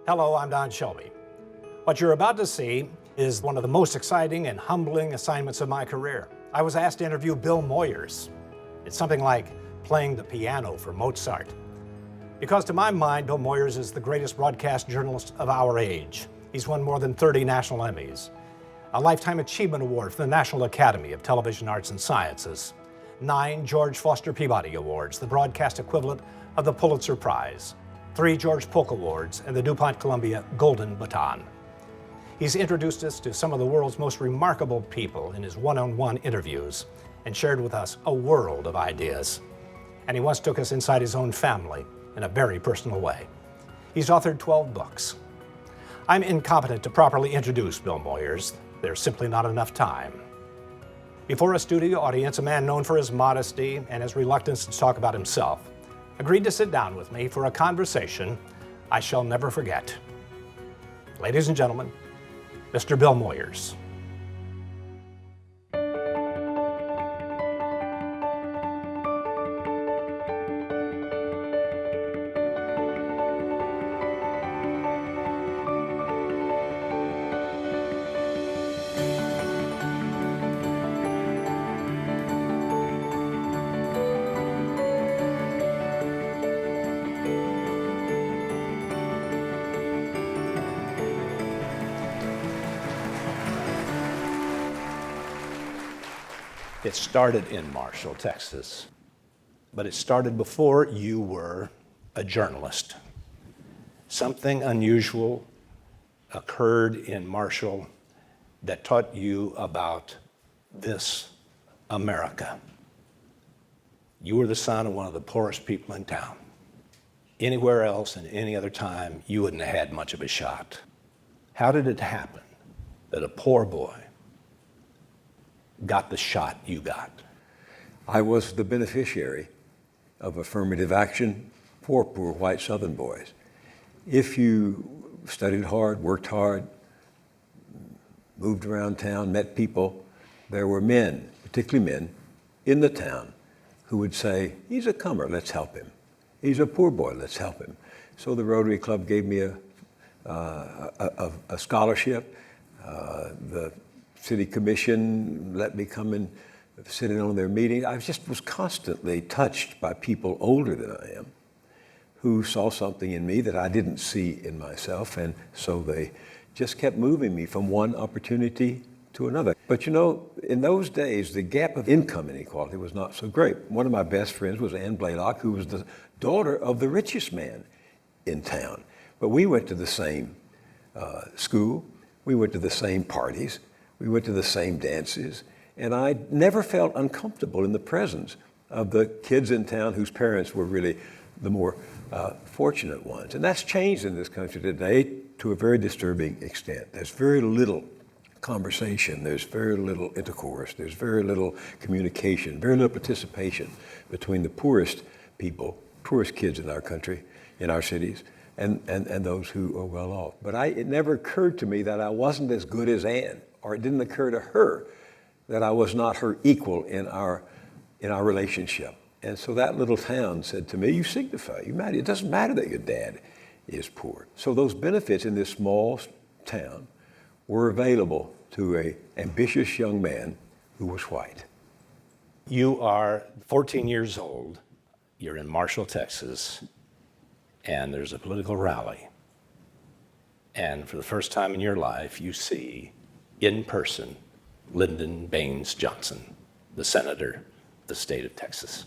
Hello, I'm Don Shelby. What you're about to see is one of the most exciting and humbling assignments of my career. I was asked to interview Bill Moyers. It's something like playing the piano for Mozart. Because to my mind, Bill Moyers is the greatest broadcast journalist of our age. He's won more than 30 national Emmys, a Lifetime Achievement Award from the National Academy of Television Arts and Sciences, 9 George Foster Peabody Awards, the broadcast equivalent of the Pulitzer Prize, 3 George Polk Awards, and the DuPont Columbia Golden Baton. He's introduced us to some of the world's most remarkable people in his one-on-one interviews and shared with us a world of ideas. And he once took us inside his own family in a very personal way. He's authored 12 books. I'm incompetent to properly introduce Bill Moyers. There's simply not enough time. Before a studio audience, a man known for his modesty and his reluctance to talk about himself agreed to sit down with me for a conversation I shall never forget. Ladies and gentlemen, Mr. Bill Moyers. It started in Marshall, Texas, but it started before you were a journalist. Something unusual occurred in Marshall that taught you about this America. You were the son of one of the poorest people in town. Anywhere else and any other time, you wouldn't have had much of a shot. How did it happen that a poor boy got the shot you got? I was the beneficiary of affirmative action for poor white Southern boys. If you studied hard, worked hard, moved around town, met people, there were men, particularly men, in the town who would say, he's a comer, let's help him. He's a poor boy, let's help him. So the Rotary Club gave me a scholarship. The City Commission let me come and sit in on their meetings. I just was constantly touched by people older than I am who saw something in me that I didn't see in myself, and so they just kept moving me from one opportunity to another. But you know, in those days, the gap of income inequality was not so great. One of my best friends was Ann Blaylock, who was the daughter of the richest man in town. But we went to the same school, we went to the same parties, we went to the same dances, and I never felt uncomfortable in the presence of the kids in town whose parents were really the more fortunate ones. And that's changed in this country today to a very disturbing extent. There's very little conversation, there's very little intercourse, there's very little communication, very little participation between the poorest people, poorest kids in our country, in our cities, and those who are well off. But it never occurred to me that I wasn't as good as Ann, or it didn't occur to her that I was not her equal in our relationship. And so that little town said to me, you signify, you matter. It doesn't matter that your dad is poor. So those benefits in this small town were available to an ambitious young man who was white. You are 14 years old, you're in Marshall, Texas, and there's a political rally. And for the first time in your life, you see in person Lyndon Baines Johnson, the senator of the state of Texas.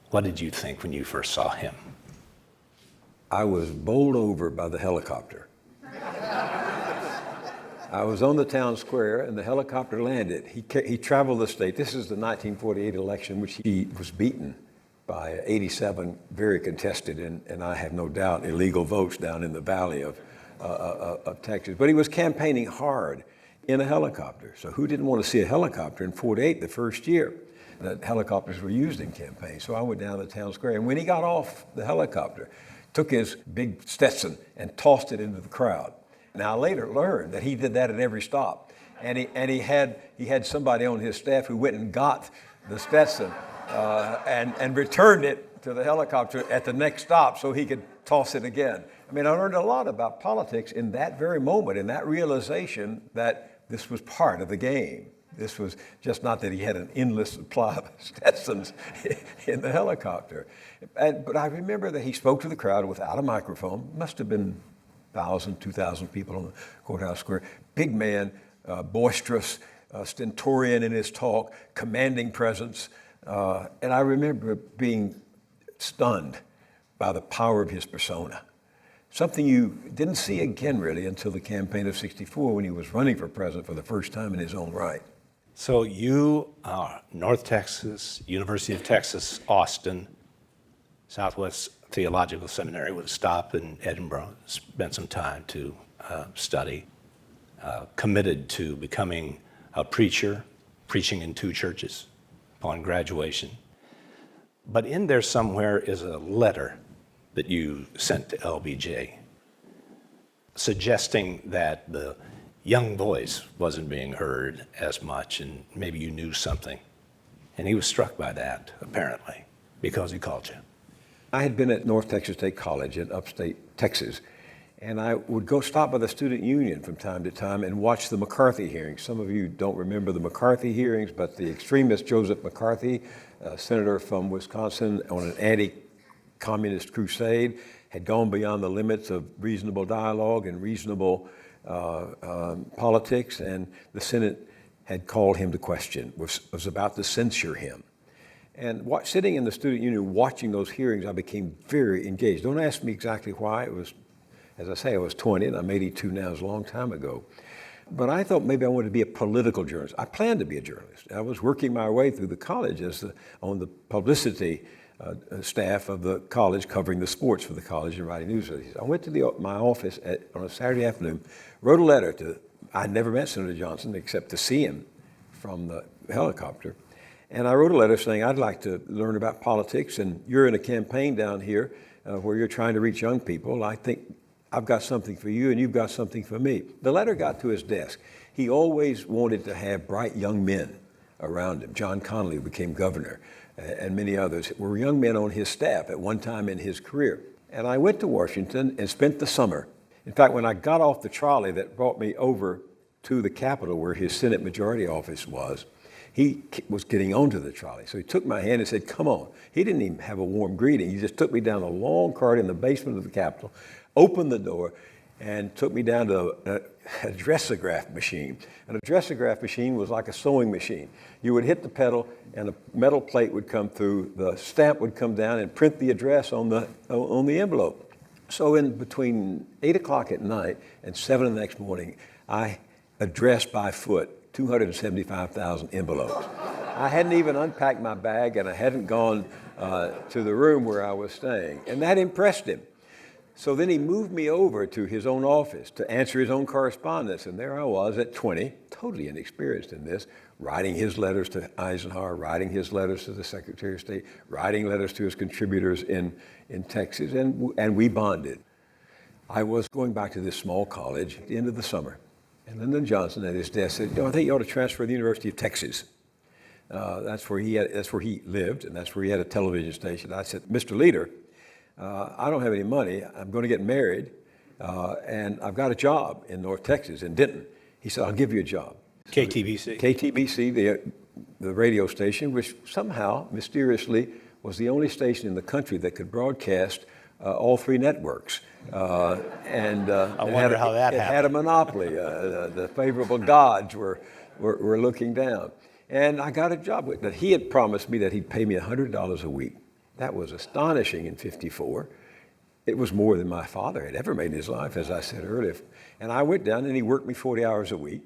What did you think when you first saw him? I was bowled over by the helicopter. I was on the town square and the helicopter landed. He traveled the state. This is the 1948 election, which he was beaten by 87 very contested, and I have no doubt illegal votes down in the valley of Texas. But he was campaigning hard in a helicopter. So who didn't want to see a helicopter in 48, the first year that helicopters were used in campaigns? So I went down to the town square, and when he got off the helicopter, took his big Stetson and tossed it into the crowd. Now I later learned that he did that at every stop, and he had somebody on his staff who went and got the Stetson and returned it to the helicopter at the next stop so he could toss it again. I mean, I learned a lot about politics in that very moment, in that realization that this was part of the game. This was just not that he had an endless supply of Stetsons in the helicopter. But I remember that he spoke to the crowd without a microphone. Must have been 1,000, 2,000 people on the courthouse square. Big man, boisterous, stentorian in his talk, commanding presence. And I remember being stunned by the power of his persona. Something you didn't see again really until the campaign of '64 when he was running for president for the first time in his own right. So you are North Texas, University of Texas, Austin, Southwest Theological Seminary with a stop in Edinburgh, spent some time to study, committed to becoming a preacher, preaching in 2 churches upon graduation. But in there somewhere is a letter that you sent to LBJ suggesting that the young voice wasn't being heard as much and maybe you knew something. And he was struck by that, apparently, because he called you. I had been at North Texas State College in upstate Texas, and I would go stop by the student union from time to time and watch the McCarthy hearings. Some of you don't remember the McCarthy hearings, but the extremist Joseph McCarthy, a senator from Wisconsin on an anti-communist crusade, had gone beyond the limits of reasonable dialogue and reasonable politics, and the Senate had called him to question, was about to censure him. And sitting in the student union watching those hearings, I became very engaged. Don't ask me exactly why. It was, as I say, I was 20 and I'm 82 now. It was a long time ago. But I thought maybe I wanted to be a political journalist. I planned to be a journalist. I was working my way through the college on the publicity staff of the college, covering the sports for the college and writing news releases. I went to my office on a Saturday afternoon, wrote a letter to, I'd never met Senator Johnson except to see him from the helicopter. And I wrote a letter saying, I'd like to learn about politics, and you're in a campaign down here where you're trying to reach young people. I think I've got something for you and you've got something for me. The letter got to his desk. He always wanted to have bright young men around him. John Connally became governor, and many others were young men on his staff at one time in his career. And I went to Washington and spent the summer. In fact, when I got off the trolley that brought me over to the Capitol where his Senate Majority Office was, he was getting onto the trolley. So he took my hand and said, come on. He didn't even have a warm greeting. He just took me down a long corridor in the basement of the Capitol, opened the door, and took me down to a dressograph machine. And a dressograph machine was like a sewing machine. You would hit the pedal and a metal plate would come through, the stamp would come down and print the address on the envelope. So in between 8 o'clock at night and 7 the next morning, I addressed by foot 275,000 envelopes. I hadn't even unpacked my bag and I hadn't gone to the room where I was staying. And that impressed him. So then he moved me over to his own office to answer his own correspondence. And there I was at 20, totally inexperienced in this, writing his letters to Eisenhower, writing his letters to the Secretary of State, writing letters to his contributors in Texas, and we bonded. I was going back to this small college at the end of the summer. And Lyndon Johnson at his desk said, I think you ought to transfer to the University of Texas. That's where he lived, and that's where he had a television station. I said, Mr. Leader, I don't have any money. I'm going to get married, and I've got a job in North Texas, in Denton. He said, I'll give you a job. KTBC? KTBC, the radio station, which somehow, mysteriously, was the only station in the country that could broadcast all 3 networks. I wonder how that happened. It had a monopoly. The favorable gods were looking down. And I got a job with that. He had promised me that he'd pay me $100 a week. That was astonishing in '54. It was more than my father had ever made in his life, as I said earlier. And I went down and he worked me 40 hours a week.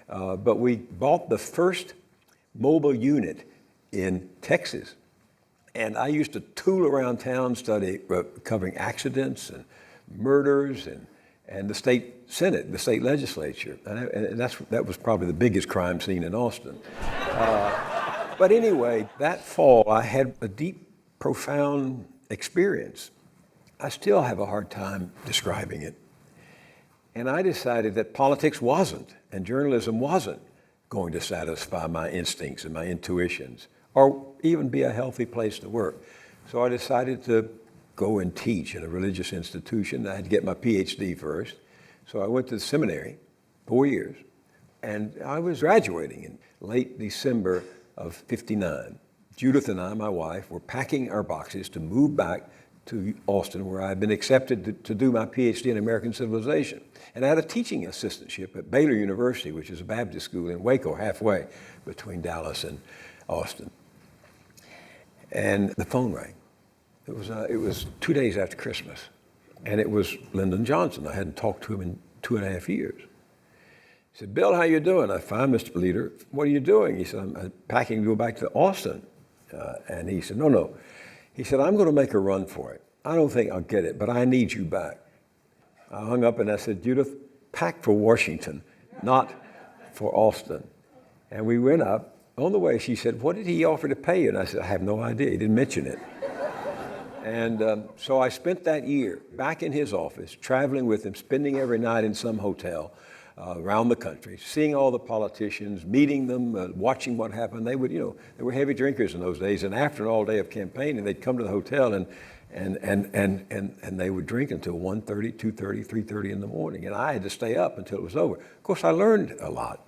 But we bought the first mobile unit in Texas. And I used to tool around town covering accidents and murders and the state Senate, the state legislature. And that was probably the biggest crime scene in Austin. But anyway, that fall I had a deep, profound experience. I still have a hard time describing it. And I decided that politics wasn't, and journalism wasn't, going to satisfy my instincts and my intuitions, or even be a healthy place to work. So I decided to go and teach in a religious institution. I had to get my PhD first. So I went to the seminary, 4 years, and I was graduating in late December of '59. Judith and I, my wife, were packing our boxes to move back to Austin, where I had been accepted to do my PhD in American civilization. And I had a teaching assistantship at Baylor University, which is a Baptist school in Waco, halfway between Dallas and Austin. And the phone rang. It was 2 days after Christmas, and it was Lyndon Johnson. I hadn't talked to him in 2.5 years. He said, "Bill, how you doing?" "I'm fine, Mr. Leader." "What are you doing?" He said, "I'm packing to go back to Austin." And he said, No. He said, "I'm going to make a run for it. I don't think I'll get it, but I need you back." I hung up and I said, "Judith, pack for Washington, not for Austin." And we went up. On the way, she said, "What did he offer to pay you?" And I said, "I have no idea. He didn't mention it." And so I spent that year back in his office, traveling with him, spending every night in some hotel around the country, seeing all the politicians, meeting them, watching what happened. They would, they were heavy drinkers in those days. And after an all day of campaigning, they'd come to the hotel and they would drink until 1:30, 2:30, 3:30 in the morning. And I had to stay up until it was over. Of course, I learned a lot.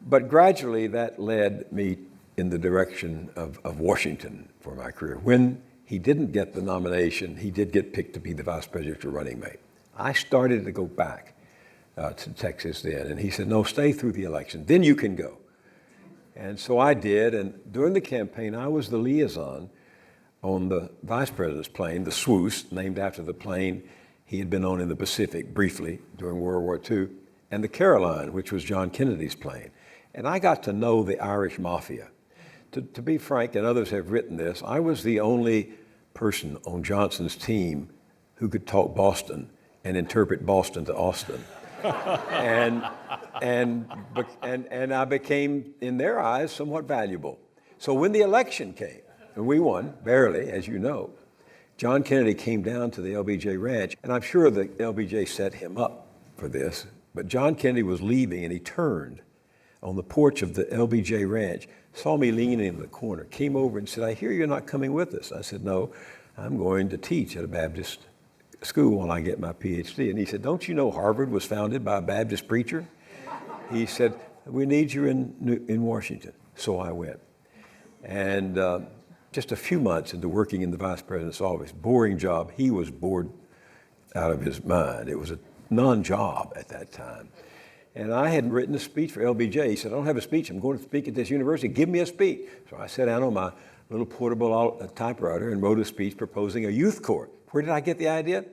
But gradually that led me in the direction of Washington for my career. When he didn't get the nomination, he did get picked to be the vice presidential running mate. I started to go back to Texas then, and he said, "No, stay through the election, then you can go." And so I did, and during the campaign, I was the liaison on the vice president's plane, the Swoos, named after the plane he had been on in the Pacific briefly during World War II, and the Caroline, which was John Kennedy's plane. And I got to know the Irish mafia. To be frank, and others have written this, I was the only person on Johnson's team who could talk Boston and interpret Boston to Austin. and I became, in their eyes, somewhat valuable. So when the election came, and we won, barely, as you know, John Kennedy came down to the LBJ Ranch, and I'm sure the LBJ set him up for this, but John Kennedy was leaving, and he turned on the porch of the LBJ Ranch, saw me leaning in the corner, came over and said, "I hear you're not coming with us." I said, "No, I'm going to teach at a Baptist school when I get my PhD." And he said, "Don't you know Harvard was founded by a Baptist preacher?" He said, "We need you in Washington." So I went. And just a few months into working in the vice president's office, boring job, he was bored out of his mind. It was a non-job at that time. And I had written a speech for LBJ. He said, "I don't have a speech. I'm going to speak at this university. Give me a speech." So I sat down on my little portable typewriter and wrote a speech proposing a youth corps. Where did I get the idea?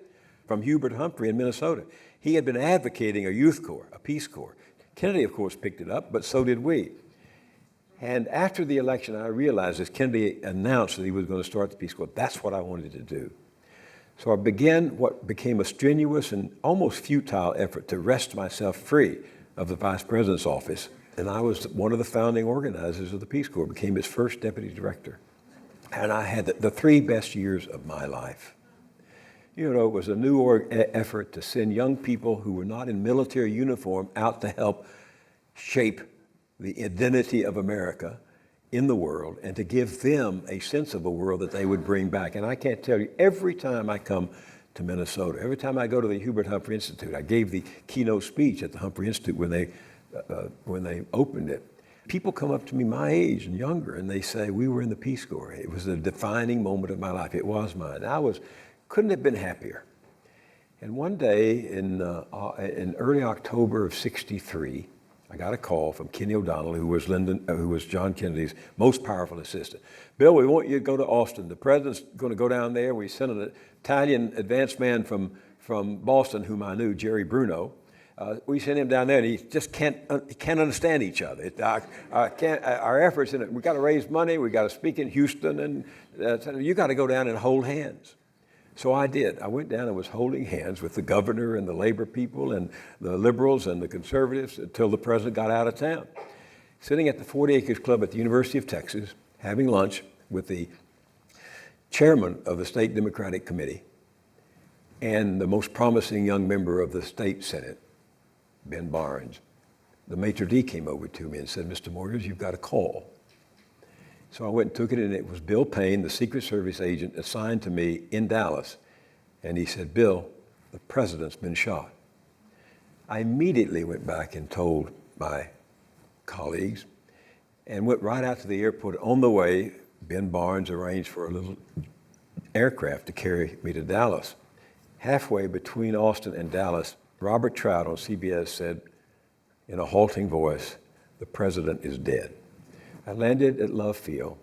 From Hubert Humphrey in Minnesota. He had been advocating a youth corps, a Peace Corps. Kennedy, of course, picked it up, but so did we. And after the election, I realized as Kennedy announced that he was going to start the Peace Corps, that's what I wanted to do. So I began what became a strenuous and almost futile effort to wrest myself free of the vice president's office. And I was one of the founding organizers of the Peace Corps, became its first deputy director. And I had the 3 best years of my life. It was a new effort to send young people who were not in military uniform out to help shape the identity of America in the world and to give them a sense of a world that they would bring back. And I can't tell you, every time I come to Minnesota, every time I go to the Hubert Humphrey Institute, I gave the keynote speech at the Humphrey Institute when they opened it. People come up to me my age and younger, and they say, "We were in the Peace Corps. It was a defining moment of my life. It was mine." Couldn't have been happier. And one day in early October of '63, I got a call from Kenny O'Donnell, who was John Kennedy's most powerful assistant. "Bill, we want you to go to Austin. The president's going to go down there. We sent an Italian advance man from Boston, whom I knew, Jerry Bruno. We sent him down there, and he just can't understand each other. Our efforts in it. We got to raise money. We got to speak in Houston, and you got to go down and hold hands." So I did. I went down and was holding hands with the governor and the labor people and the liberals and the conservatives until the president got out of town. Sitting at the 40 Acres Club at the University of Texas, having lunch with the chairman of the State Democratic Committee and the most promising young member of the state Senate, Ben Barnes, the maitre d' came over to me and said, "Mr. Moyers, you've got a call." So I went and took it, and it was Bill Payne, the Secret Service agent assigned to me in Dallas. And he said, "Bill, the president's been shot." I immediately went back and told my colleagues and went right out to the airport. On the way, Ben Barnes arranged for a little aircraft to carry me to Dallas. Halfway between Austin and Dallas, Robert Trout on CBS said in a halting voice, "The president is dead." I landed at Love Field,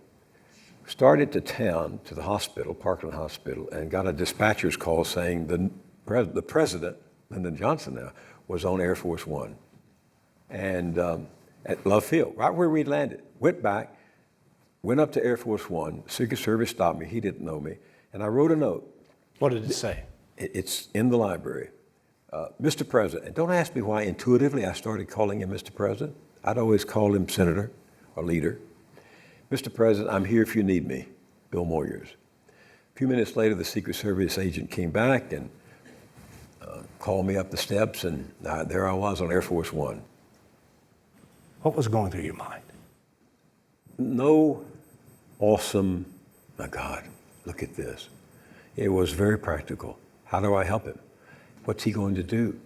started to town, to the hospital, Parkland Hospital, and got a dispatcher's call saying the president, Lyndon Johnson now, was on Air Force One. And at Love Field, right where we landed. Went back, went up to Air Force One. Secret Service stopped me. He didn't know me. And I wrote a note. What did it say? It's in the library. Mr. President, and don't ask me why intuitively I started calling him Mr. President. I'd always call him Senator or Leader. "Mr. President, I'm here if you need me, Bill Moyers." A few minutes later, the Secret Service agent came back and called me up the steps, and there I was on Air Force One. What was going through your mind? No awesome, my God, look at this. It was very practical. How do I help him? What's he going to do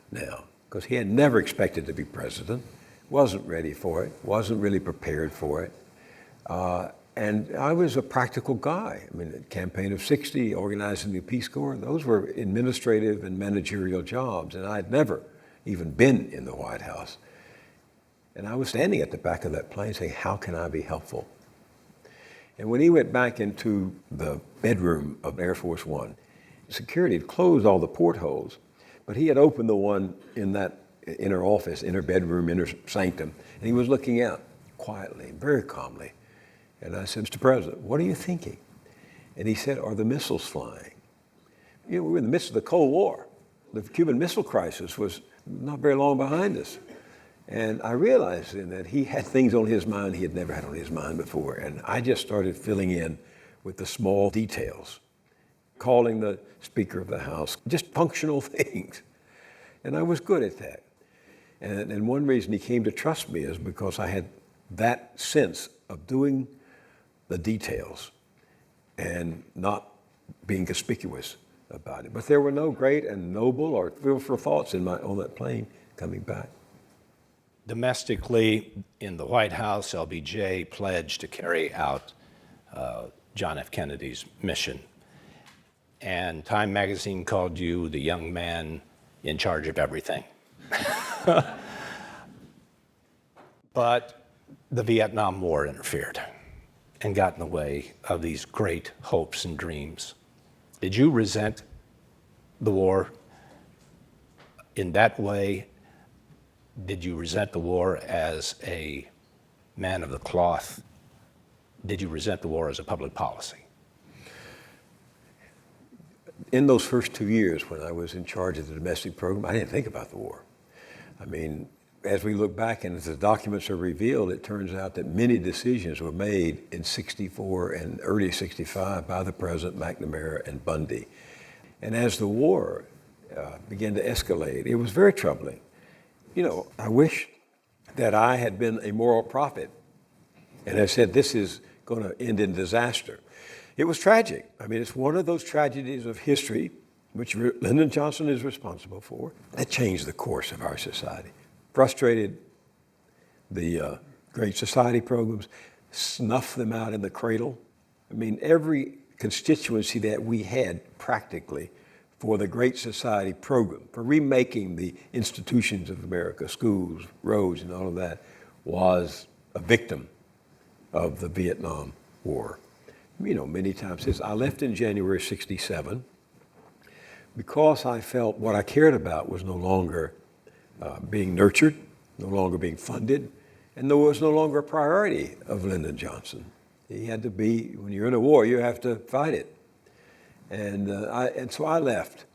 now? Because he had never expected to be president, wasn't ready for it, wasn't really prepared for it. And I was a practical guy. I mean, the Campaign of 60, organizing the Peace Corps, those were administrative and managerial jobs, and I'd never even been in the White House. And I was standing at the back of that plane saying, how can I be helpful? And when he went back into the bedroom of Air Force One, security had closed all the portholes, but he had opened the one in that inner office, inner bedroom, inner sanctum, and he was looking out quietly, very calmly. And I said, "Mr. President, what are you thinking?" And he said, "Are the missiles flying?" You know, we were in the midst of the Cold War. The Cuban Missile Crisis was not very long behind us. And I realized then that he had things on his mind he had never had on his mind before. And I just started filling in with the small details, calling the Speaker of the House, just functional things. And I was good at that. And one reason he came to trust me is because I had that sense of doing the details and not being conspicuous about it. But there were no great and noble or fearful thoughts on that plane coming back. Domestically, in the White House, LBJ pledged to carry out John F. Kennedy's mission. And Time magazine called you the young man in charge of everything. But the Vietnam War interfered and got in the way of these great hopes and dreams. Did you resent the war in that way? Did you resent the war as a man of the cloth? Did you resent the war as a public policy? In those first 2 years when I was in charge of the domestic program, I didn't think about the war. I mean, as we look back and as the documents are revealed, it turns out that many decisions were made in 64 and early 65 by the President, McNamara and Bundy. And as the war began to escalate, it was very troubling. You know, I wish that I had been a moral prophet and I said, this is going to end in disaster. It was tragic. I mean, it's one of those tragedies of history, which Lyndon Johnson is responsible for, that changed the course of our society. Frustrated the Great Society programs, snuffed them out in the cradle. I mean, every constituency that we had practically for the Great Society program, for remaking the institutions of America, schools, roads, and all of that, was a victim of the Vietnam War. You know, many times since I left in January '67, because I felt what I cared about was no longer being nurtured, no longer being funded, and there was no longer a priority of Lyndon Johnson. He had to be, when you're in a war, you have to fight it. And so I left.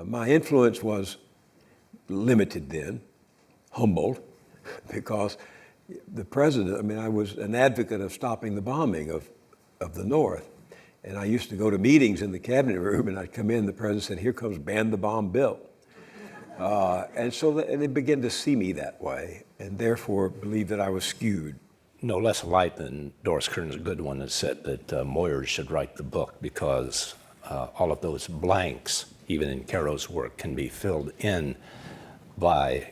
My influence was limited then, humbled, because the president, I mean, I was an advocate of stopping the bombing of the North. And I used to go to meetings in the cabinet room, and I'd come in, the president said, "Here comes ban the bomb bill." And so they began to see me that way, and therefore believed that I was skewed. no less a light than Doris Kearns Goodwin has said that Moyers should write the book because all of those blanks, even in Caro's work, can be filled in by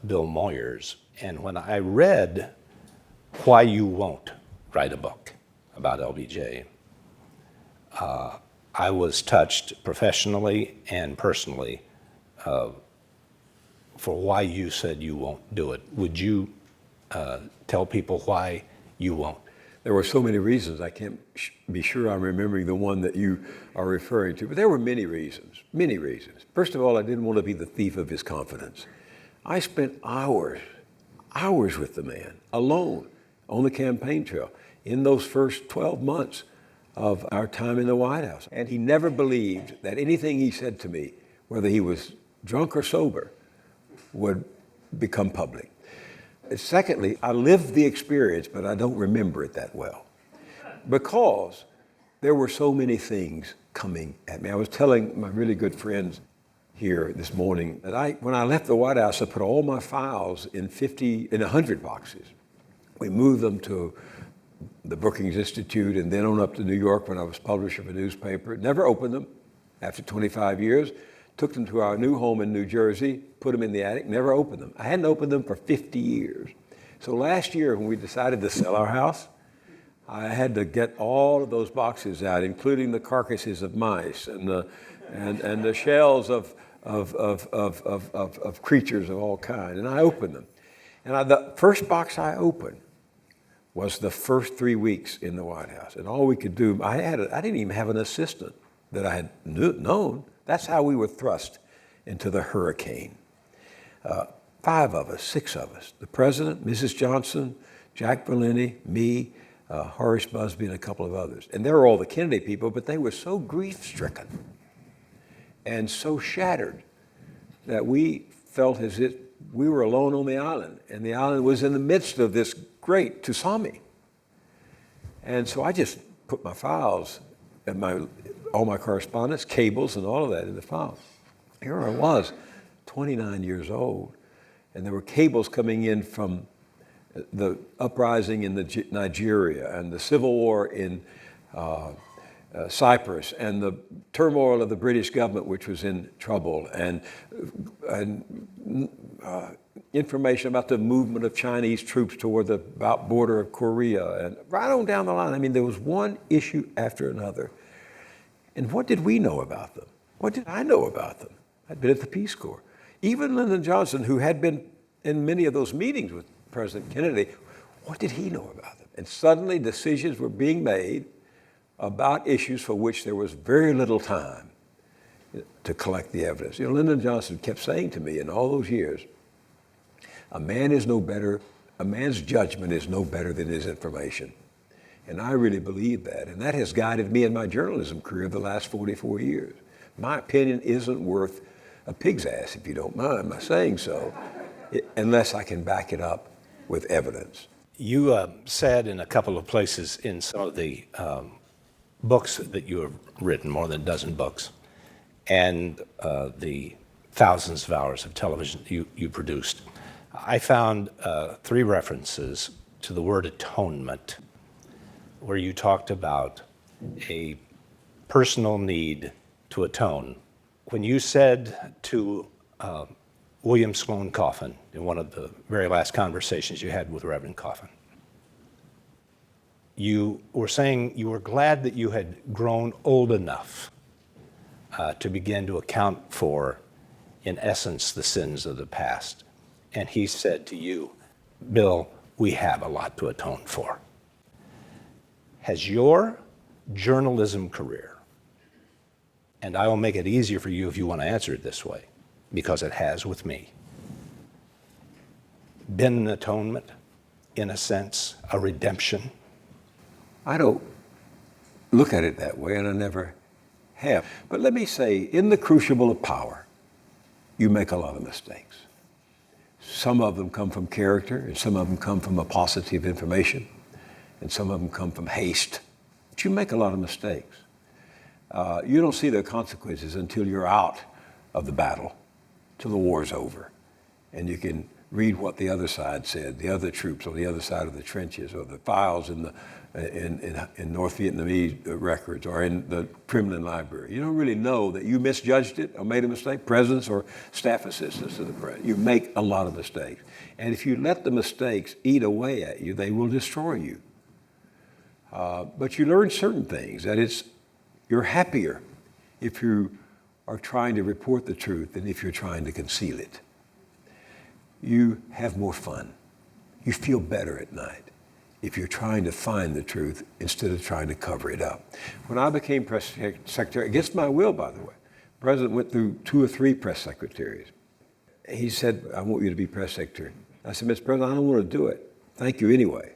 Bill Moyers. And when I read Why You Won't Write a Book about LBJ, I was touched professionally and personally for why you said you won't do it. Would you tell people why you won't? There were so many reasons. I can't be sure I'm remembering the one that you are referring to, but there were many reasons, many reasons. First of all, I didn't want to be the thief of his confidence. I spent hours with the man, alone, on the campaign trail, in those first 12 months of our time in the White House. And he never believed that anything he said to me, whether he was drunk or sober, would become public. Secondly, I lived the experience, but I don't remember it that well, because there were so many things coming at me. I was telling my really good friends here this morning that when I left the White House, I put all my files in 100 boxes. We moved them to the Brookings Institute and then on up to New York when I was publisher of a newspaper. Never opened them after 25 years. Took them to our new home in New Jersey, put them in the attic, never opened them. I hadn't opened them for 50 years. So last year when we decided to sell our house, I had to get all of those boxes out, including the carcasses of mice and the shells of creatures of all kinds. And I opened them. And the first box I opened was the first 3 weeks in the White House. And all we could do, I didn't even have an assistant that I had known. That's how we were thrust into the hurricane. 5 of us, 6 of us, the president, Mrs. Johnson, Jack Berlini, me, Horace Busby, and a couple of others. And they were all the Kennedy people, but they were so grief-stricken and so shattered that we felt as if we were alone on the island, and the island was in the midst of this great tsunami. And so I just put my files and all my correspondence, cables, and all of that in the files. Here I was, 29 years old, and there were cables coming in from the uprising in Nigeria and the civil war in Cyprus and the turmoil of the British government, which was in trouble, and information about the movement of Chinese troops toward the border of Korea, and right on down the line. I mean, there was one issue after another. And what did we know about them? What did I know about them? I'd been at the Peace Corps. Even Lyndon Johnson, who had been in many of those meetings with President Kennedy, what did he know about them? And suddenly decisions were being made about issues for which there was very little time to collect the evidence. Lyndon Johnson kept saying to me in all those years, a man's judgment is no better than his information. And I really believe that. And that has guided me in my journalism career the last 44 years. My opinion isn't worth a pig's ass, if you don't mind my saying so, unless I can back it up with evidence. You said in a couple of places in some of the books that you have written, more than a dozen books, and the thousands of hours of television you produced, I found 3 references to the word atonement, where you talked about a personal need to atone. When you said to William Sloane Coffin in one of the very last conversations you had with Reverend Coffin, you were saying you were glad that you had grown old enough to begin to account for, in essence, the sins of the past. And he said to you, Bill, we have a lot to atone for. Has your journalism career, and I will make it easier for you if you want to answer it this way, because it has with me, been an atonement, in a sense, a redemption? I don't look at it that way, and I never have. But let me say, in the crucible of power, you make a lot of mistakes. Some of them come from character, and some of them come from a paucity of information, and some of them come from haste. But you make a lot of mistakes. You don't see the consequences until you're out of the battle, till the war's over, and you can read what the other side said, the other troops on the other side of the trenches, or the files in North Vietnamese records, or in the Kremlin library. You don't really know that you misjudged it or made a mistake, presidents or staff assistants to the president. You make a lot of mistakes. And if you let the mistakes eat away at you, they will destroy you. But you learn certain things, that you're happier if you are trying to report the truth than if you're trying to conceal it. You have more fun. You feel better at night if you're trying to find the truth instead of trying to cover it up. When I became press secretary, against my will, by the way, the president went through 2 or 3 press secretaries. He said, I want you to be press secretary. I said, Mr. President, I don't want to do it. Thank you anyway.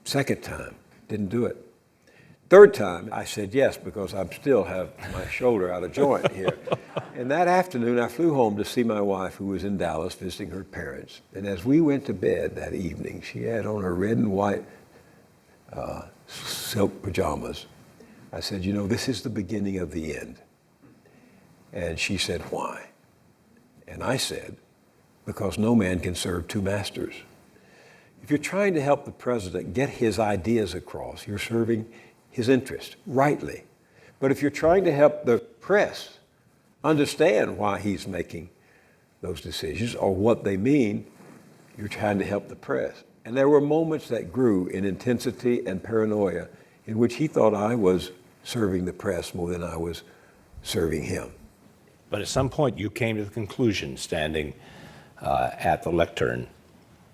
Second time, didn't do it. Third time, I said yes, because I still have my shoulder out of joint here. And that afternoon, I flew home to see my wife, who was in Dallas visiting her parents. And as we went to bed that evening, she had on her red and white silk pajamas. I said, you know, this is the beginning of the end. And she said, why? And I said, because no man can serve 2 masters. If you're trying to help the president get his ideas across, you're serving his interest, rightly. But if you're trying to help the press understand why he's making those decisions or what they mean, you're trying to help the press. And there were moments that grew in intensity and paranoia in which he thought I was serving the press more than I was serving him. But at some point you came to the conclusion, standing at the lectern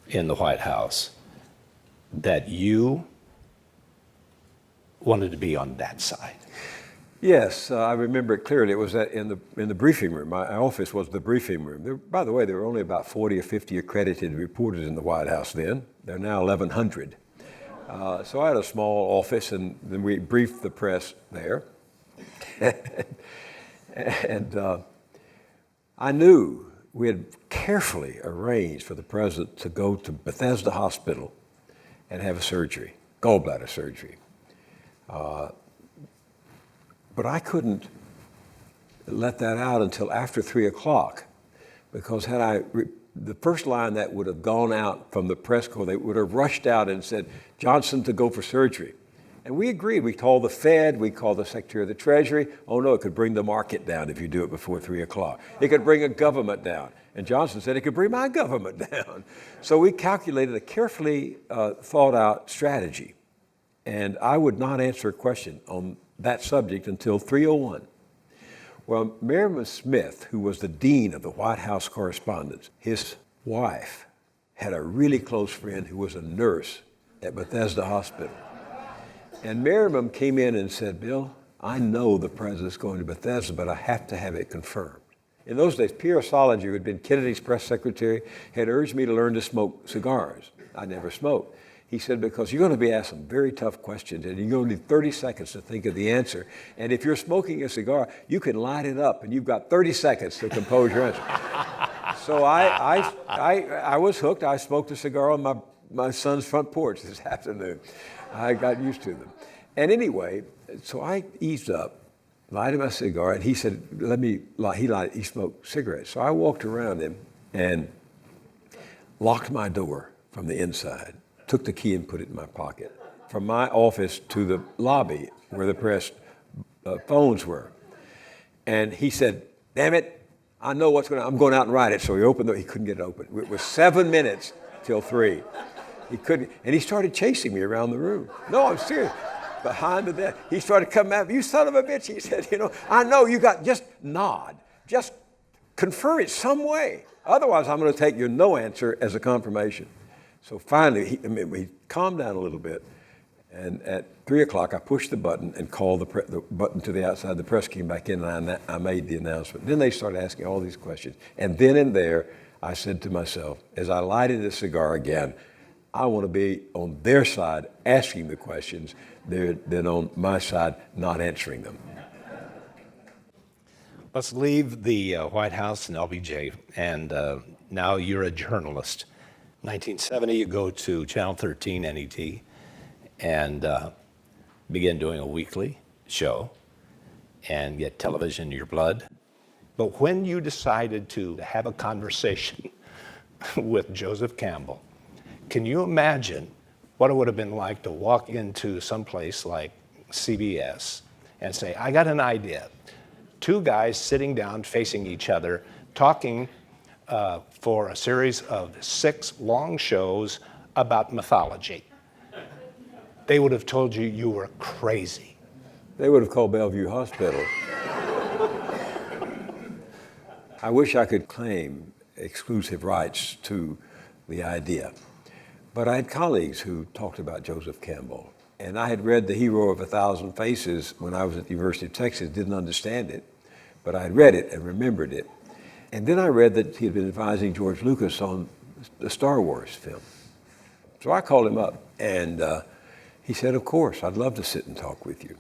in the White House, that you wanted to be on that side. Yes, I remember it clearly. It was in the briefing room. My office was the briefing room. By the way, there were only about 40 or 50 accredited reporters in the White House then. There are now 1,100. So I had a small office, and then we briefed the press there. And I knew we had carefully arranged for the president to go to Bethesda Hospital and have a surgery, gallbladder surgery. But I couldn't let that out until after 3 o'clock, because the first line that would have gone out from the press corps, they would have rushed out and said, Johnson to go for surgery. And we agreed. We called the Fed, we called the Secretary of the Treasury. Oh no, it could bring the market down if you do it before 3 o'clock. It could bring a government down. And Johnson said it could bring my government down. So we calculated a carefully thought out strategy. And I would not answer a question on that subject until 3:01. Well, Merriman Smith, who was the dean of the White House Correspondence, his wife had a really close friend who was a nurse at Bethesda Hospital. And Merriman came in and said, Bill, I know the president's going to Bethesda, but I have to have it confirmed. In those days, Pierre Salinger, who had been Kennedy's press secretary, had urged me to learn to smoke cigars. I never smoked. He said, because you're going to be asked some very tough questions, and you're going to need 30 seconds to think of the answer. And if you're smoking a cigar, you can light it up, and you've got 30 seconds to compose your answer. So I was hooked. I smoked a cigar on my son's front porch this afternoon. I got used to them. And anyway, so I eased up, lighted my cigar, and he said, he smoked cigarettes. So I walked around him and locked my door from the inside, took the key and put it in my pocket. From my office to the lobby where the press phones were. And he said, damn it, I know what's going on. I'm going out and write it. So he opened the door. He couldn't get it open. It was 7 minutes till 3. He couldn't, and he started chasing me around the room. No, I'm serious. Behind the desk, he started coming at me. You son of a bitch, he said, I know you just nod. Just confer it some way. Otherwise, I'm going to take your no answer as a confirmation. So finally, he calmed down a little bit. And at 3 o'clock, I pushed the button and called the button to the outside. The press came back in, and I made the announcement. Then they started asking all these questions. And then and there, I said to myself, as I lighted the cigar again, I want to be on their side asking the questions than on my side not answering them. Let's leave the White House and LBJ, and now you're a journalist. 1970, you go to Channel 13 NET and begin doing a weekly show and get television in your blood. But when you decided to have a conversation with Joseph Campbell. Can you imagine what it would have been like to walk into some place like CBS and say, I got an idea. Two guys sitting down facing each other, talking for a series of 6 long shows about mythology. They would have told you you were crazy. They would have called Bellevue Hospital. I wish I could claim exclusive rights to the idea. But I had colleagues who talked about Joseph Campbell. And I had read The Hero of a Thousand Faces when I was at the University of Texas, didn't understand it, but I had read it and remembered it. And then I read that he had been advising George Lucas on the Star Wars film. So I called him up, and he said, of course, I'd love to sit and talk with you.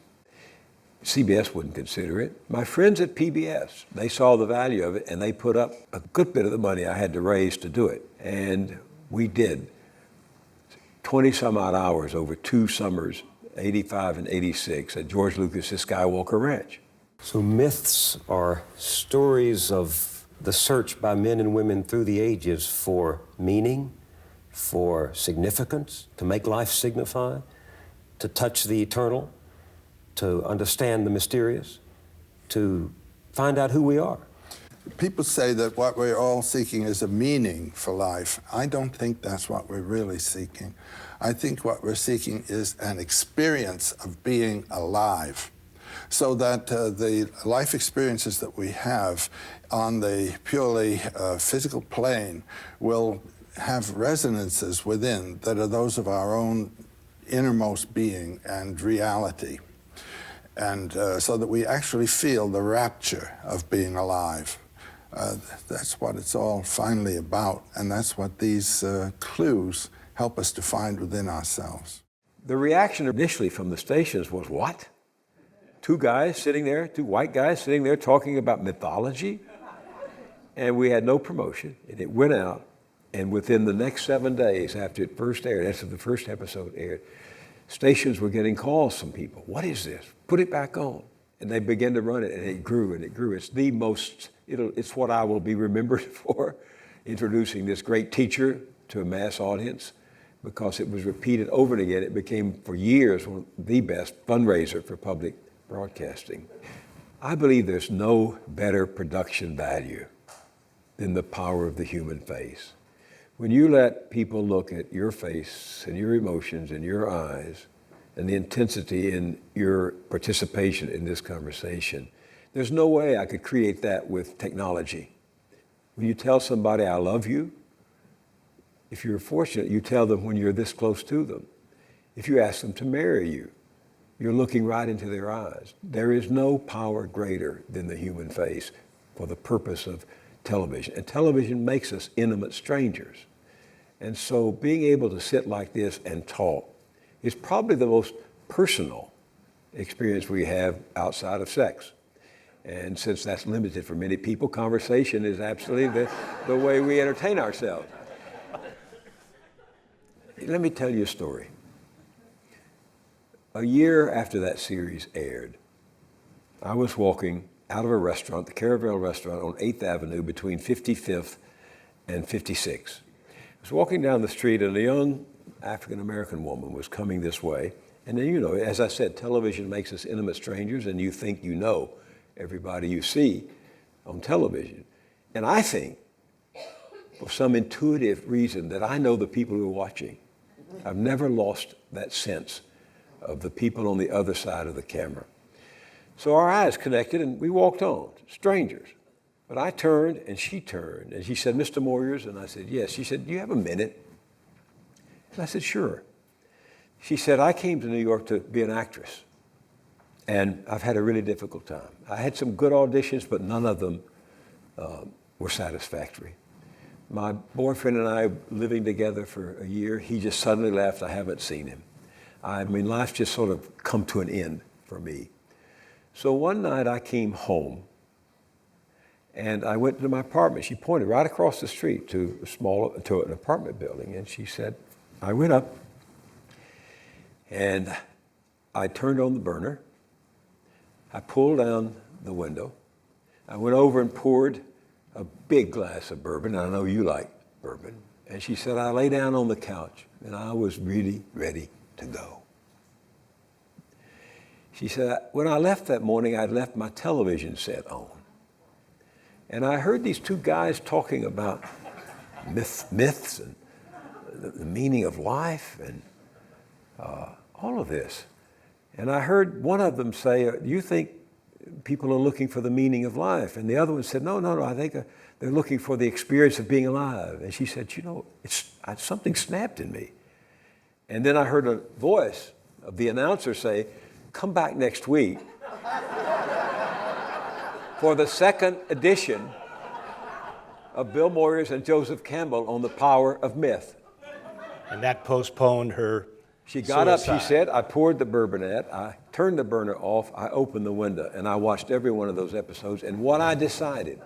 CBS wouldn't consider it. My friends at PBS, they saw the value of it, and they put up a good bit of the money I had to raise to do it. And we did 20 some odd hours over 2 summers, 85 and 86, at George Lucas's Skywalker Ranch. So myths are stories of the search by men and women through the ages for meaning, for significance, to make life signify, to touch the eternal, to understand the mysterious, to find out who we are. People say that what we're all seeking is a meaning for life. I don't think that's what we're really seeking. I think what we're seeking is an experience of being alive, so that the life experiences that we have on the purely physical plane will have resonances within that are those of our own innermost being and reality. And so that we actually feel the rapture of being alive. That's what it's all finally about, and that's what these clues help us to find within ourselves. The reaction initially from the stations was, what? 2 guys sitting there, 2 white guys sitting there talking about mythology? And we had no promotion, and it went out, and within the next 7 days after it first aired, after the first episode aired, stations were getting calls from people. What is this? Put it back on. And they began to run it, and it grew and it grew. It's the most, it's what I will be remembered for, introducing this great teacher to a mass audience, because it was repeated over and again. It became, for years, one of the best fundraiser for public broadcasting. I believe there's no better production value than the power of the human face. When you let people look at your face and your emotions and your eyes and the intensity in your participation in this conversation, there's no way I could create that with technology. When you tell somebody, I love you, if you're fortunate, you tell them when you're this close to them. If you ask them to marry you, you're looking right into their eyes. There is no power greater than the human face for the purpose of television. And television makes us intimate strangers. And so being able to sit like this and talk is probably the most personal experience we have outside of sex. And since that's limited for many people, conversation is absolutely the way we entertain ourselves. Let me tell you a story. A year after that series aired, I was walking out of a restaurant, the Caravel restaurant on 8th Avenue between 55th and 56th. I was walking down the street, and a young African-American woman was coming this way. And then, you know, as I said, television makes us intimate strangers, and you think you know everybody you see on television. And I think, for some intuitive reason, that I know the people who are watching. I've never lost that sense of the people on the other side of the camera. So our eyes connected, and we walked on, strangers. But I turned, and she turned, and she said, Mr. Moyers? And I said, yes. She said, do you have a minute? And I said, sure. She said, I came to New York to be an actress, and I've had a really difficult time. I had some good auditions, but none of them were satisfactory. My boyfriend and I living together for a year, he just suddenly left. I haven't seen him. I mean, life just sort of come to an end for me. So one night I came home, and I went to my apartment. She pointed right across the street to an apartment building, and she said, I went up, and I turned on the burner. I pulled down the window. I went over and poured a big glass of bourbon. I know you like bourbon. And she said, I lay down on the couch and I was really ready to go. She said, when I left that morning, I'd left my television set on. And I heard these two guys talking about myths and the meaning of life and all of this. And I heard one of them say, do you think people are looking for the meaning of life? And the other one said, no, I think they're looking for the experience of being alive. And she said, something snapped in me. And then I heard a voice of the announcer say, come back next week for the second edition of Bill Moyers and Joseph Campbell on the power of myth. And that postponed her She got up, suicide. she said, I poured the bourbonette, I turned the burner off, I opened the window, and I watched every one of those episodes. And what I decided,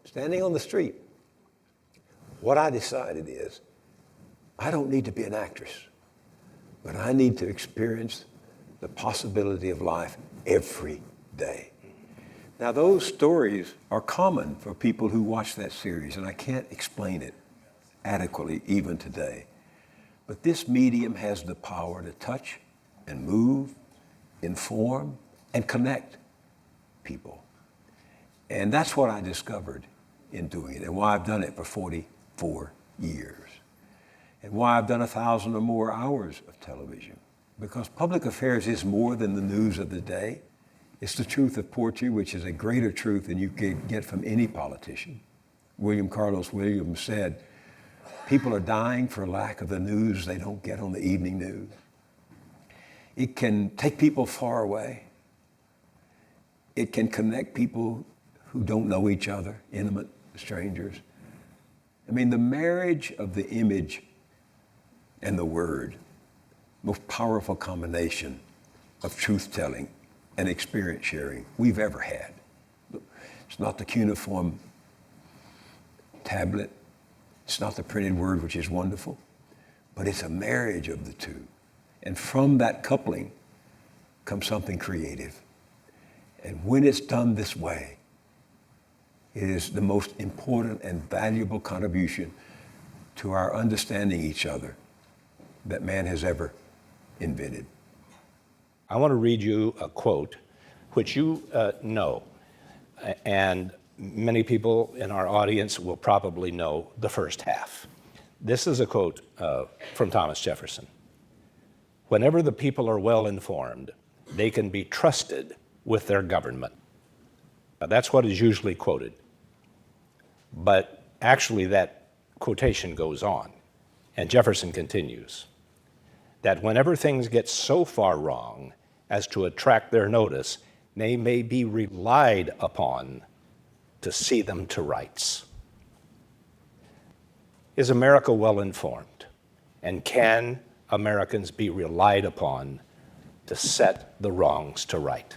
standing on the street, what I decided is, I don't need to be an actress, but I need to experience the possibility of life every day. Now, those stories are common for people who watch that series, and I can't explain it adequately even today. But this medium has the power to touch and move, inform, and connect people. And that's what I discovered in doing it, and why I've done it for 44 years, and why I've done 1,000 or more hours of television. Because public affairs is more than the news of the day. It's the truth of poetry, which is a greater truth than you can get from any politician. William Carlos Williams said, people are dying for lack of the news they don't get on the evening news. It can take people far away. It can connect people who don't know each other, intimate strangers. I mean, the marriage of the image and the word, most powerful combination of truth-telling and experience sharing we've ever had. It's not the cuneiform tablet. It's not the printed word, which is wonderful, but it's a marriage of the two. And from that coupling comes something creative. And when it's done this way, it is the most important and valuable contribution to our understanding each other that man has ever invented. I want to read you a quote, which you know, and many people in our audience will probably know the first half. This is a quote from Thomas Jefferson. Whenever the people are well informed, they can be trusted with their government. Now, that's what is usually quoted. But actually that quotation goes on, and Jefferson continues, that whenever things get so far wrong as to attract their notice, they may be relied upon to see them to rights. Is America well informed? And can Americans be relied upon to set the wrongs to right?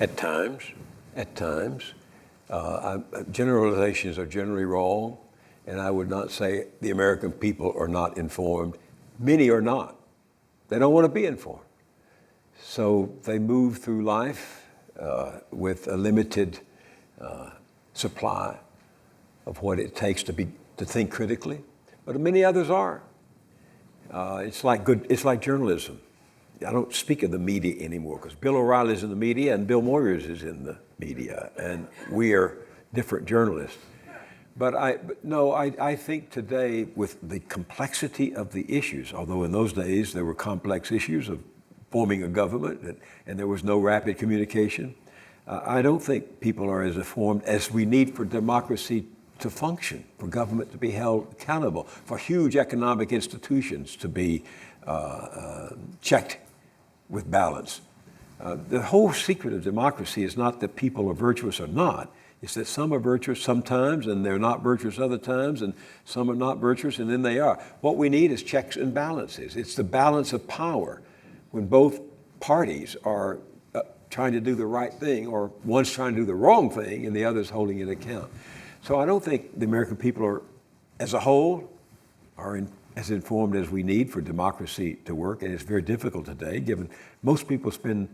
At times. Generalizations are generally wrong, and I would not say the American people are not informed. Many are not. They don't want to be informed. So they move through life with a limited supply of what it takes to think critically, but many others are. It's like journalism. I don't speak of the media anymore because Bill O'Reilly's in the media and Bill Moyers is in the media, and we are different journalists. But I think today with the complexity of the issues, although in those days there were complex issues of forming a government and there was no rapid communication, I don't think people are as informed as we need for democracy to function, for government to be held accountable, for huge economic institutions to be checked with balance. The whole secret of democracy is not that people are virtuous or not. It's that some are virtuous sometimes and they're not virtuous other times, and some are not virtuous and then they are. What we need is checks and balances. It's the balance of power when both parties are trying to do the right thing, or one's trying to do the wrong thing and the other's holding it account. So I don't think the American people are, as a whole, as informed as we need for democracy to work, and it's very difficult today, given most people spend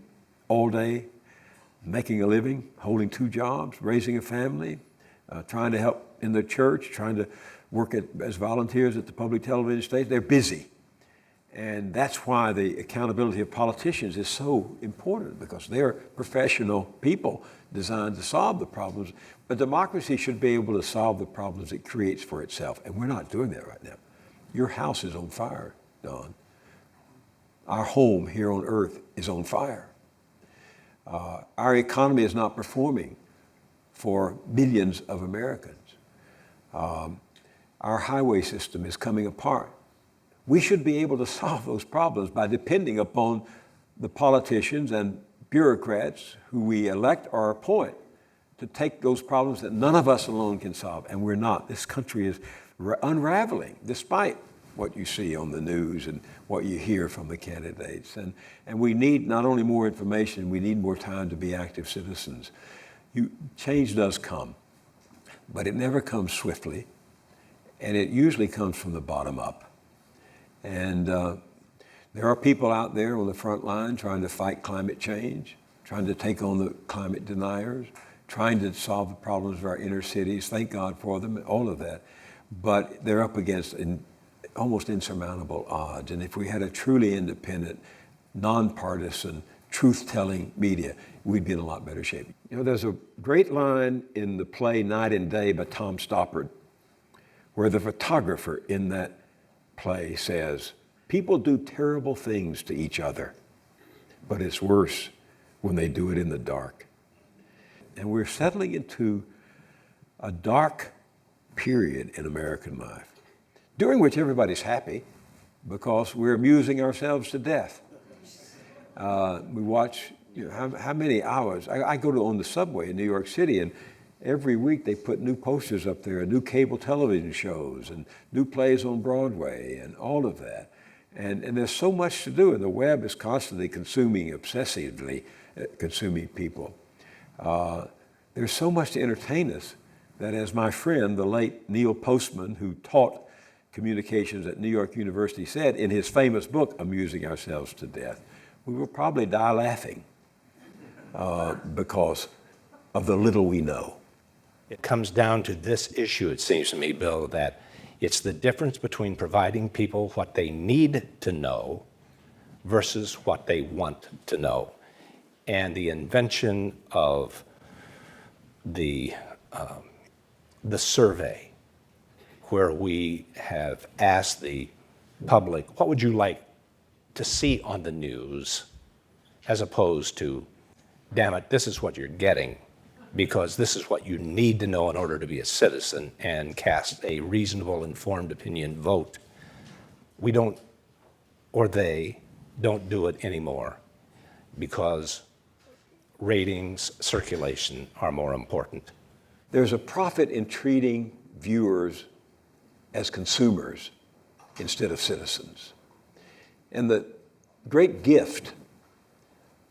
all day making a living, holding 2 jobs, raising a family, trying to help in the church, trying to work as volunteers at the public television station. They're busy. And that's why the accountability of politicians is so important, because they're professional people designed to solve the problems. But democracy should be able to solve the problems it creates for itself. And we're not doing that right now. Your house is on fire, Don. Our home here on earth is on fire. Our economy is not performing for millions of Americans. Our highway system is coming apart. We should be able to solve those problems by depending upon the politicians and bureaucrats who we elect or appoint to take those problems that none of us alone can solve. And we're not. This country is unraveling, despite what you see on the news and what you hear from the candidates. And we need not only more information, we need more time to be active citizens. Change does come, but it never comes swiftly, and it usually comes from the bottom up. And there are people out there on the front line trying to fight climate change, trying to take on the climate deniers, trying to solve the problems of our inner cities. Thank God for them, all of that. But they're up against almost insurmountable odds. And if we had a truly independent, nonpartisan, truth-telling media, we'd be in a lot better shape. You know, there's a great line in the play Night and Day by Tom Stoppard, where the photographer in that play says, people do terrible things to each other, but it's worse when they do it in the dark. And we're settling into a dark period in American life, during which everybody's happy because we're amusing ourselves to death. We watch, how many hours? I go on the subway in New York City, and every week they put new posters up there, new cable television shows, and new plays on Broadway, and all of that. And there's so much to do, and the web is constantly obsessively consuming people. There's so much to entertain us that, as my friend, the late Neil Postman, who taught communications at New York University, said in his famous book, Amusing Ourselves to Death, we will probably die laughing because of the little we know. It comes down to this issue, it seems to me, Bill, that it's the difference between providing people what they need to know versus what they want to know. And the invention of the survey, where we have asked the public, what would you like to see on the news, as opposed to, damn it, this is what you're getting, because this is what you need to know in order to be a citizen and cast a reasonable, informed opinion vote. We don't, or they don't do it anymore because ratings, circulation are more important. There's a profit in treating viewers as consumers instead of citizens. And the great gift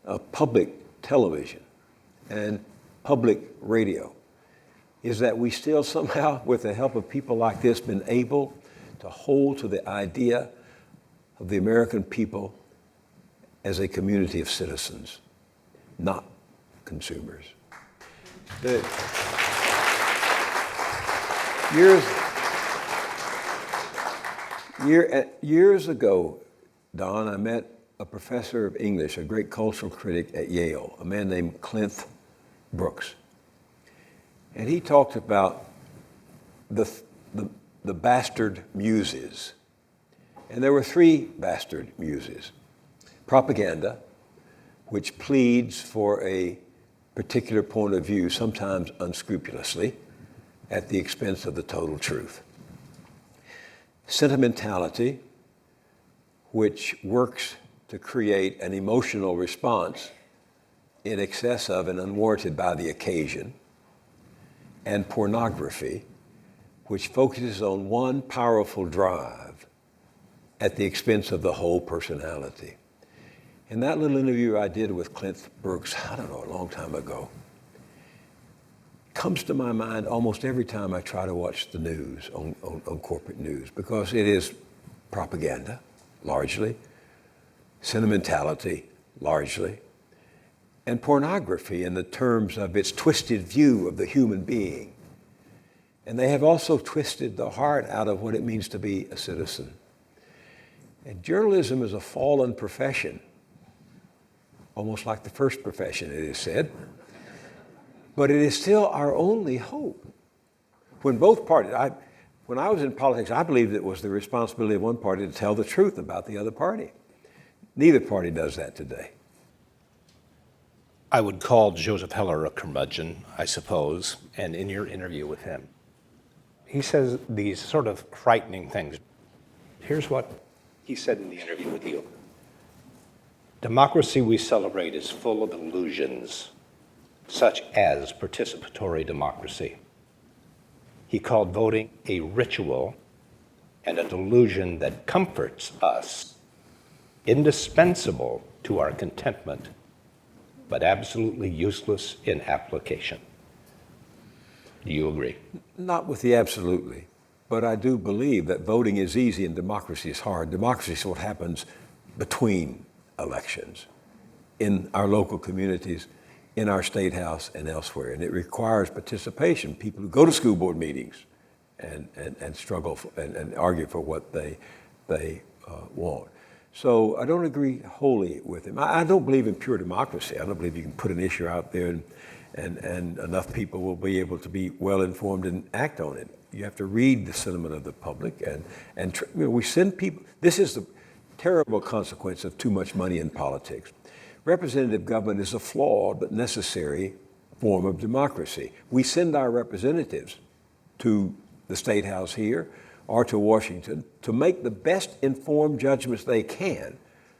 of public television and public radio is that we still somehow, with the help of people like this, been able to hold to the idea of the American people as a community of citizens, not consumers. Years ago, Don, I met a professor of English, a great cultural critic at Yale, a man named Clint Brooks. And he talked about the bastard muses. And there were three bastard muses. Propaganda, which pleads for a particular point of view, sometimes unscrupulously, at the expense of the total truth. Sentimentality, which works to create an emotional response in excess of and unwarranted by the occasion. And pornography, which focuses on one powerful drive at the expense of the whole personality. In that little interview I did with Clint Brooks, I don't know, a long time ago, comes to my mind almost every time I try to watch the news on corporate news, because it is propaganda, largely, sentimentality, largely, and pornography in the terms of its twisted view of the human being And they have also twisted the heart out of what it means to be a citizen. And journalism is a fallen profession, almost like the first profession, it is said. But it is still our only hope. When both parties, when I was in politics, I believed it was the responsibility of one party to tell the truth about the other party. Neither party does that today. I would call Joseph Heller a curmudgeon, I suppose, and in your interview with him, he says these sort of frightening things. Here's what he said in the interview with you. Democracy we celebrate is full of illusions, such as participatory democracy. He called voting a ritual and a delusion that comforts us, indispensable to our contentment, but absolutely useless in application. Do you agree? Not with the absolutely, but I do believe that voting is easy and democracy is hard. Democracy is what happens between elections in our local communities, in our state house and elsewhere, and it requires participation. People who go to school board meetings and struggle and argue for what they want. So I don't agree wholly with him. I don't believe in pure democracy. I don't believe you can put an issue out there and enough people will be able to be well informed and act on it. You have to read the sentiment of the public and we send people. This is the terrible consequence of too much money in politics. Representative government is a flawed but necessary form of democracy. We send our representatives to the State House here or to Washington to make the best informed judgments they can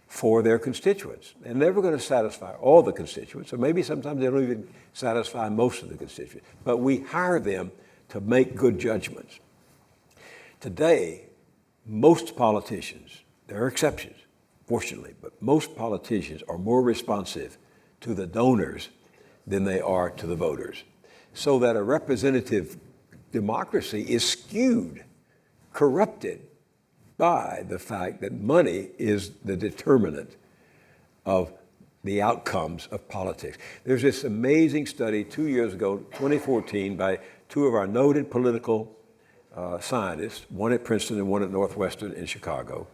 for their constituents. They're never going to satisfy all the constituents, or maybe sometimes they don't even satisfy most of the constituents, but we hire them to make good judgments. Today, most politicians, there are exceptions, fortunately, but most politicians are more responsive to the donors than they are to the voters. So that a representative democracy is skewed, corrupted by the fact that money is the determinant of the outcomes of politics. There's this amazing study 2 years ago, 2014, by two of our noted political scientists, one at Princeton and one at Northwestern in Chicago,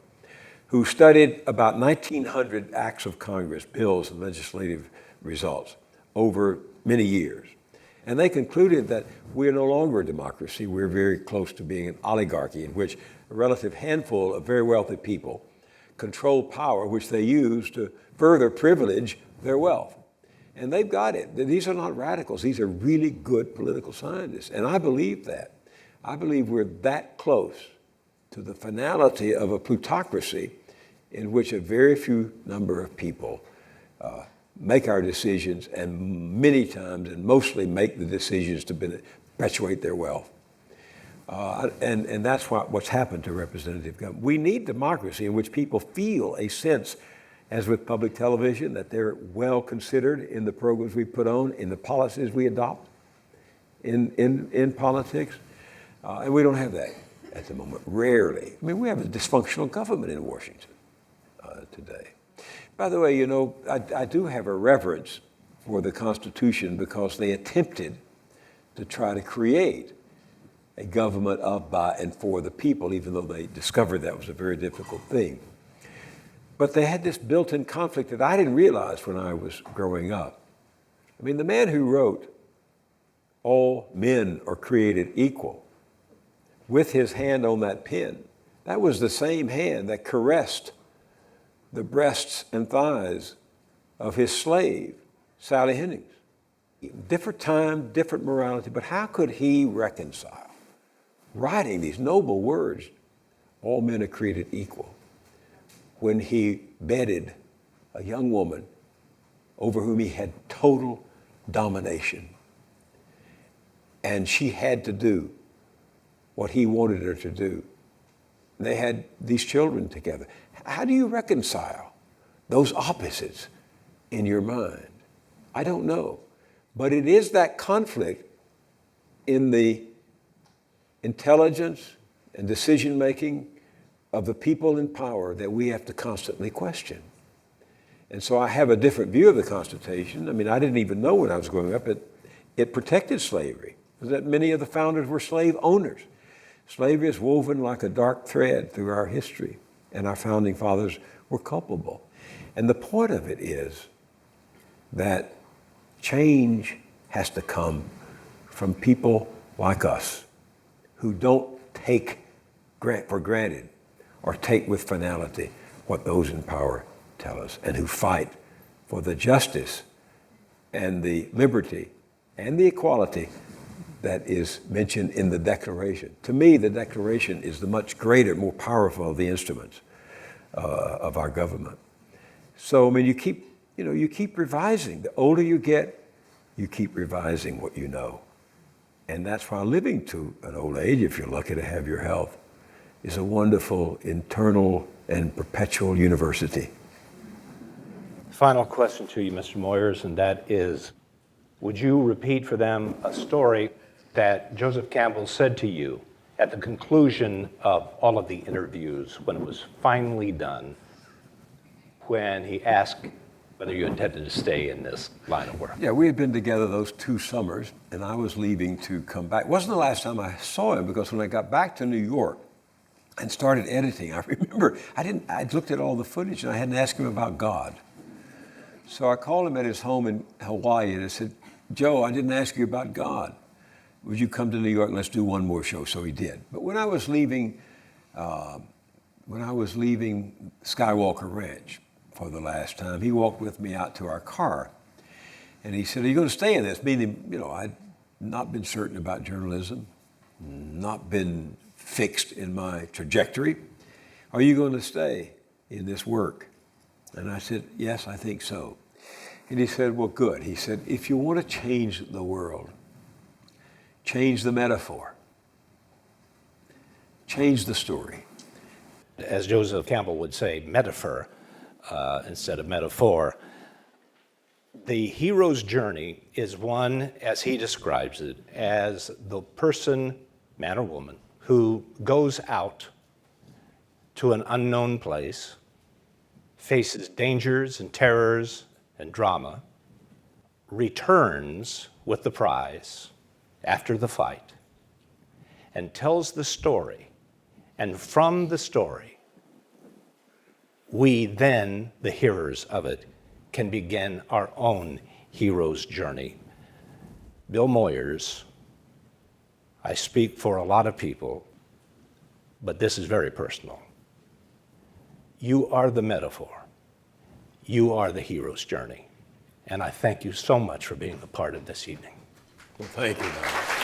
who studied about 1,900 acts of Congress, bills and legislative results over many years. And they concluded that we're no longer a democracy. We're very close to being an oligarchy in which a relative handful of very wealthy people control power, which they use to further privilege their wealth. And they've got it. These are not radicals. These are really good political scientists. And I believe that. I believe we're that close to the finality of a plutocracy in which a very few number of people make our decisions, and many times and mostly make the decisions to perpetuate their wealth. And that's what's happened to representative government. We need democracy in which people feel a sense, as with public television, that they're well considered in the programs we put on, in the policies we adopt in politics. And we don't have that at the moment, rarely. I mean, we have a dysfunctional government in Washington today. By the way, you know, I do have a reverence for the Constitution because they attempted to try to create a government of, by, and for the people, even though they discovered that was a very difficult thing. But they had this built-in conflict that I didn't realize when I was growing up. I mean, the man who wrote, "All men are created equal," with his hand on that pen, that was the same hand that caressed the breasts and thighs of his slave, Sally Hemings. Different time, different morality, but how could he reconcile writing these noble words, "All men are created equal," when he bedded a young woman over whom he had total domination, and she had to do what he wanted her to do? They had these children together. How do you reconcile those opposites in your mind? I don't know. But it is that conflict in the intelligence and decision-making of the people in power that we have to constantly question. And so I have a different view of the Constitution. I mean, I didn't even know when I was growing up it protected slavery. was that many of the founders were slave owners. Slavery is woven like a dark thread through our history, and our founding fathers were culpable. And the point of it is that change has to come from people like us who don't take for granted or take with finality what those in power tell us, and who fight for the justice and the liberty and the equality that is mentioned in the Declaration. To me, the Declaration is the much greater, more powerful of the instruments of our government. So, I mean, you keep revising. The older you get, you keep revising what you know. And that's why living to an old age, if you're lucky to have your health, is a wonderful internal and perpetual university. Final question to you, Mr. Moyers, and that is, would you repeat for them a story that Joseph Campbell said to you at the conclusion of all of the interviews when it was finally done, when he asked whether you intended to stay in this line of work? Yeah, we had been together those 2 summers, and I was leaving to come back. It wasn't the last time I saw him, because when I got back to New York and started editing, I remember I looked at all the footage and I hadn't asked him about God. So I called him at his home in Hawaii and I said, Joe, I didn't ask you about God. Would you come to New York and let's do one more show? So he did. But when I was leaving Skywalker Ranch for the last time, he walked with me out to our car. And he said, are you going to stay in this? Meaning, I'd not been certain about journalism, not been fixed in my trajectory. Are you going to stay in this work? And I said, yes, I think so. And he said, well, good. He said, if you want to change the world, change the metaphor, change the story. As Joseph Campbell would say, metaphor instead of metaphor. The hero's journey is one, as he describes it, as the person, man or woman, who goes out to an unknown place, faces dangers and terrors and drama, returns with the prize after the fight, and tells the story. And from the story, we then, the hearers of it, can begin our own hero's journey. Bill Moyers, I speak for a lot of people, but this is very personal. You are the metaphor. You are the hero's journey. And I thank you so much for being a part of this evening. Well, thank you, Don.